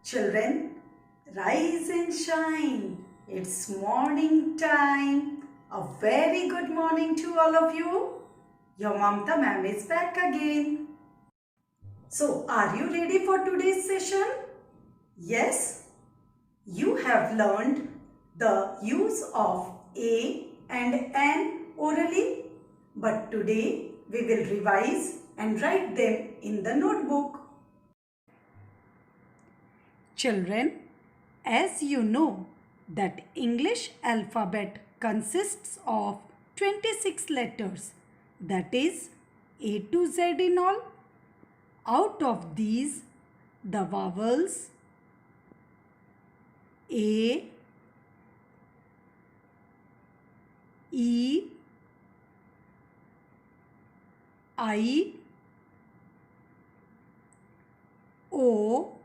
Children, rise and shine. It's morning time. A very good morning to all of you. Your Mamta ma'am is back again. So, are you ready for today's session? Yes? You have learned the use of a and an orally. But today we will revise and write them in the notebook. Children, as you know that English alphabet consists of 26 letters, that is A to Z in all. Out of these, the vowels A, E, I, O,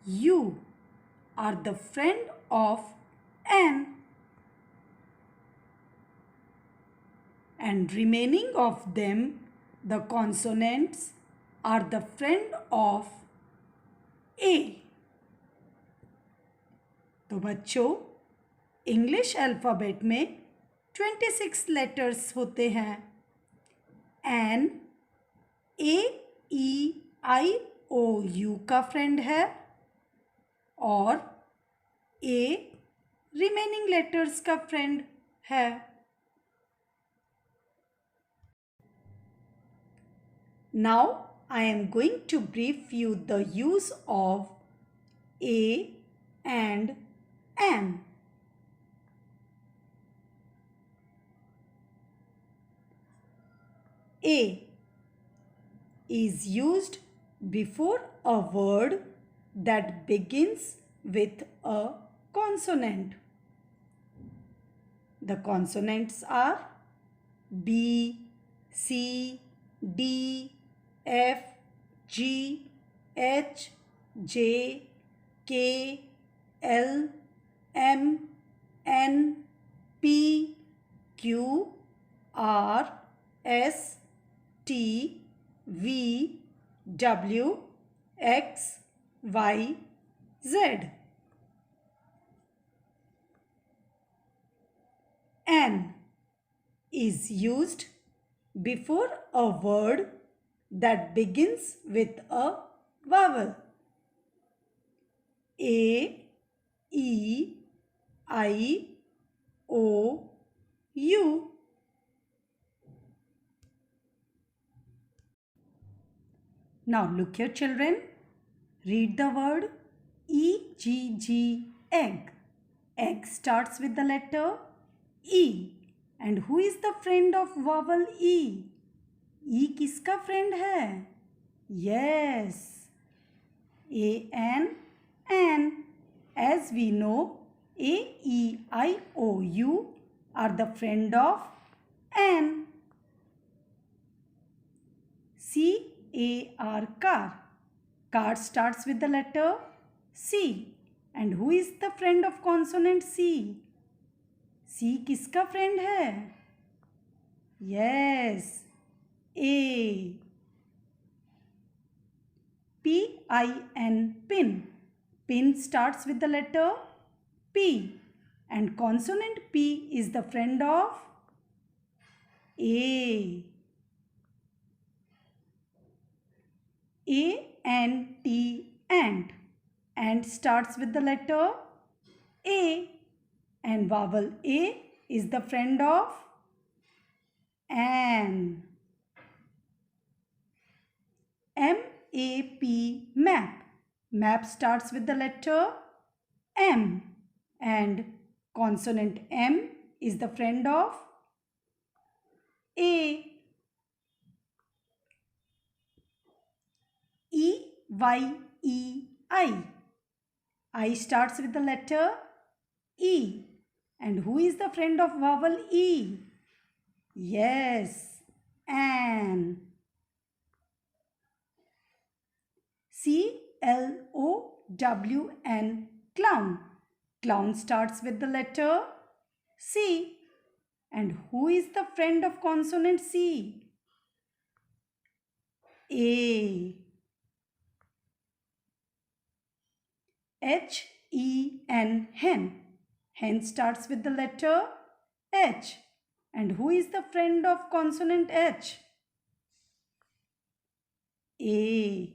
U are the friend of N, and remaining of them, the consonants, are the friend of A. तो बच्चों, English alphabet में 26 letters होते हैं. An A E I O U का friend है और a remaining letters का friend है. Now I am going to brief you the use of a and an. A is used before a word that begins with a consonant. The consonants are B, C, D, F, G, H, J, K, L, M, N, P, Q, R, S, T, V, W, X, Y, Z. N is used before a word that begins with a vowel. A, E, I, O, U. Now look here children. Read the word E-G-G, egg. Egg starts with the letter E. And who is the friend of vowel E? E किसका friend है? Yes. A-N, an. As we know, A-E-I-O-U are the friend of an. C-A-R, car. Car starts with the letter C. And who is the friend of consonant C? C किसका friend है? Yes. A. P-I-N, pin. Pin starts with the letter P. And consonant P is the friend of A. A-N-T, ant. Ant starts with the letter A. And vowel A is the friend of an. M-A-P, map. Map starts with the letter M. And consonant M is the friend of A. E-Y-E-I. I starts with the letter E. And who is the friend of vowel E? Yes, an. C-L-O-W-N, clown. Clown starts with the letter C. And who is the friend of consonant C? A. H-E-N, hen. Hen starts with the letter H. And who is the friend of consonant H? A.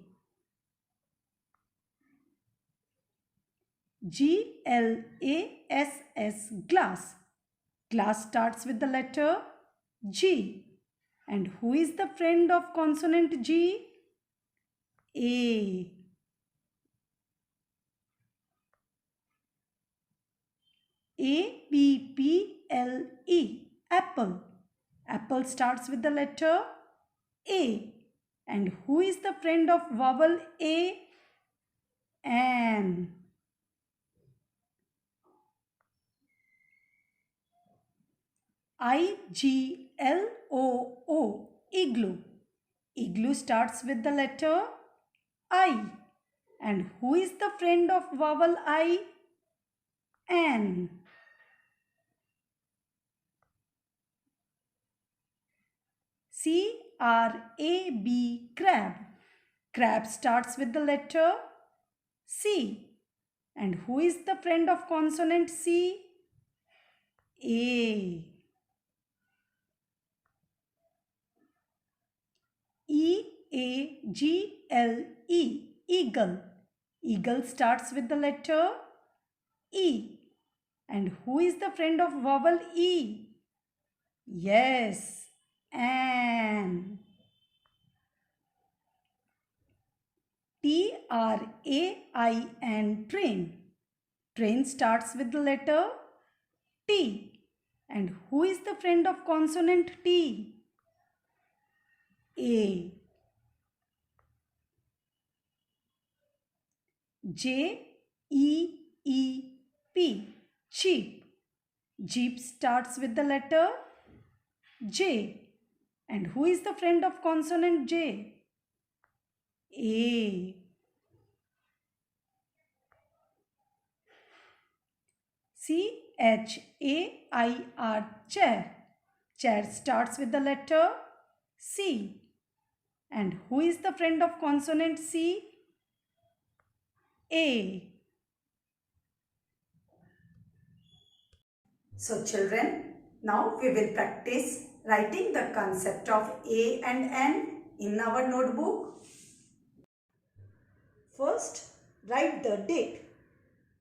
G-L-A-S-S, glass. Glass starts with the letter G. And who is the friend of consonant G? A. A-P-P-L-E, apple. Apple starts with the letter A. And who is the friend of vowel A? An. I-G-L-O-O, igloo. Igloo starts with the letter I. And who is the friend of vowel I? An. C-R-A-B, crab. Crab starts with the letter C. And who is the friend of consonant C? A. E-A-G-L-E, eagle. Eagle starts with the letter E. And who is the friend of vowel E? Yes, an. T-R-A-I-N, train. Train starts with the letter T. And who is the friend of consonant T? A. J-E-E-P, jeep. Jeep starts with the letter J. And who is the friend of consonant J? A. C-H-A-I-R, chair. Chair starts with the letter C. And who is the friend of consonant C? A. So children, now we will practice writing the concept of A and N in our notebook. First, write the date.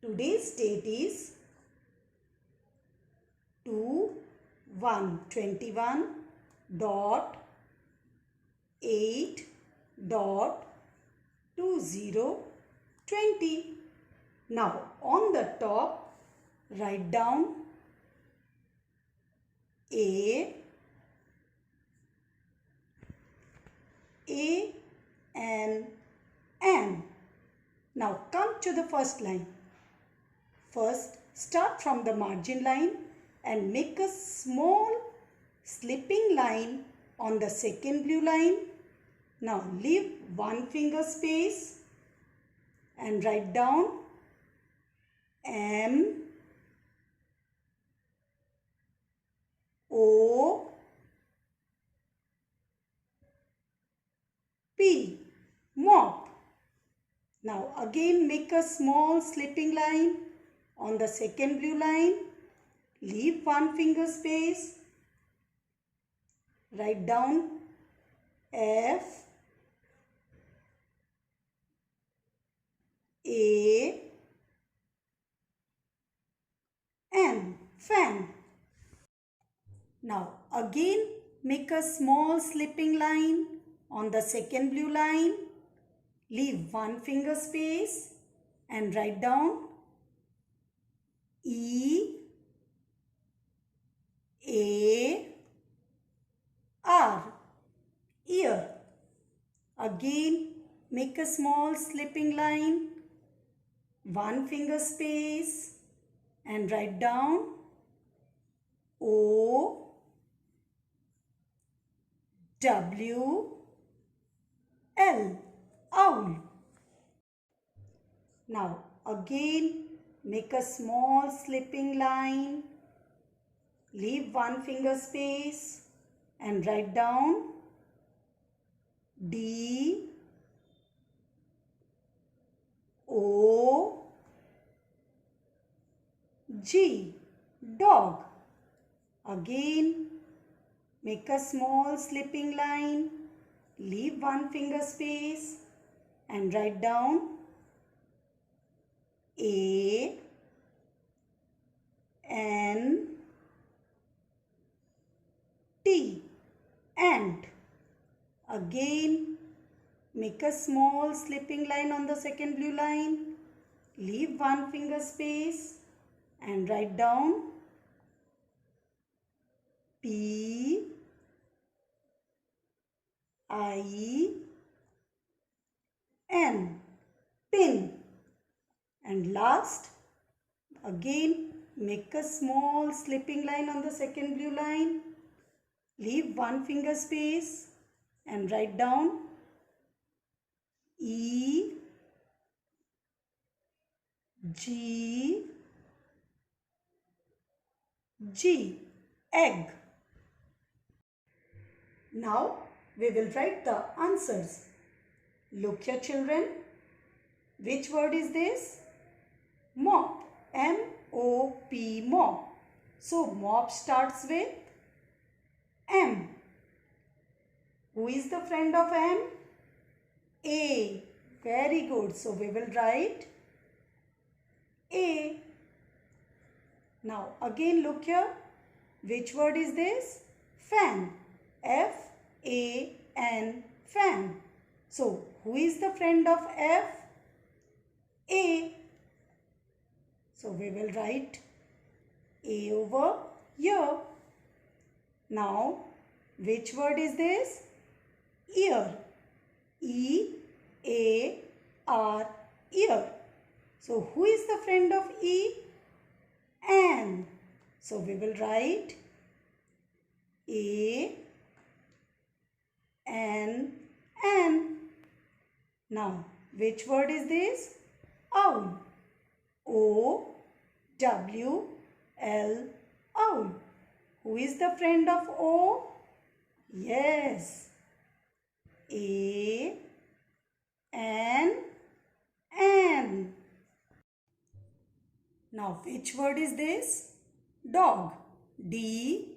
Today's date is 2/1/21.8.2020. Now on the top, write down A and N. Now come to the first line. First, start from the margin line and make a small slipping line on the second blue line. Now leave one finger space and write down M O P, mop. Now again make a small slipping line on the second blue line. Leave one finger space. Write down F A N, fan. Now again make a small slipping line on the second blue line. Leave one finger space and write down E A R, ear. Again make a small slipping line, one finger space and write down O W L, owl. Now again make a small slipping line, leave one finger space and write down D O G. Dog. Again, make a small slipping line. Leave one finger space and write down A N T. Ant. Again, make a small slipping line on the second blue line. Leave one finger space and write down P I N. Pin. And last, again make a small slipping line on the second blue line. Leave one finger space and write down E G G. Egg. Now we will write the answers. Look here children. Which word is this? Mop. M-O-P. Mop. So mop starts with M. Who is the friend of M? A. Very good. So we will write A. Now again look here. Which word is this? Fan. F-A-N. Fan. So who is the friend of F? A. So we will write A over here. Now which word is this? Ear. E-A-R. Ear. So who is the friend of E? An. So we will write A N N. Now which word is this? Owl. O W L. Owl. Who is the friend of O? Yes. A N N. Now which word is this? Dog. D-O-G.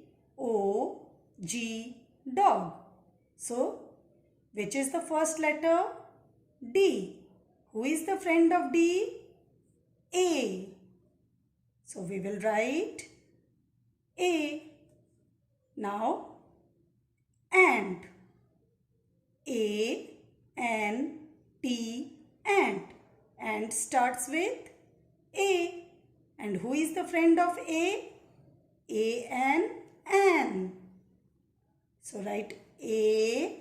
Dog. So which is the first letter? D. Who is the friend of D? A. So we will write A. Now ant. A-N-T. Ant. Ant starts with A. And who is the friend of A? A-N-N. So write A-N-N.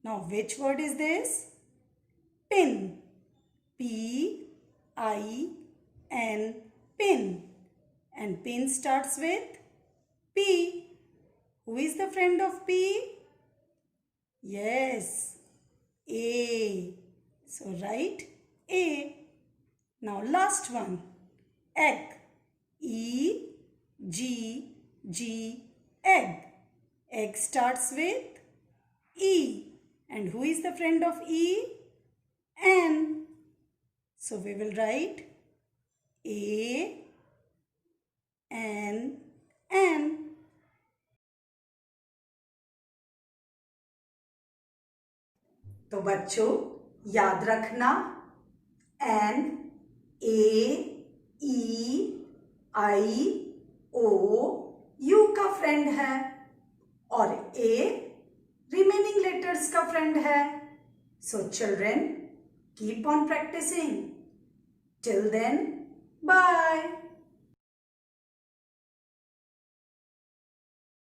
Now which word is this? Pin. P-I-N. Pin. And pin starts with P. Who is the friend of P? Yes, A. So write A. Now last one. Egg. E-G-G. Egg. Egg starts with E. And who is the friend of E? N. So we will write A N N. तो बच्चों याद रखना N A E I O U का friend है और A remaining letters का friend है. So children, keep on practicing. Till then, bye.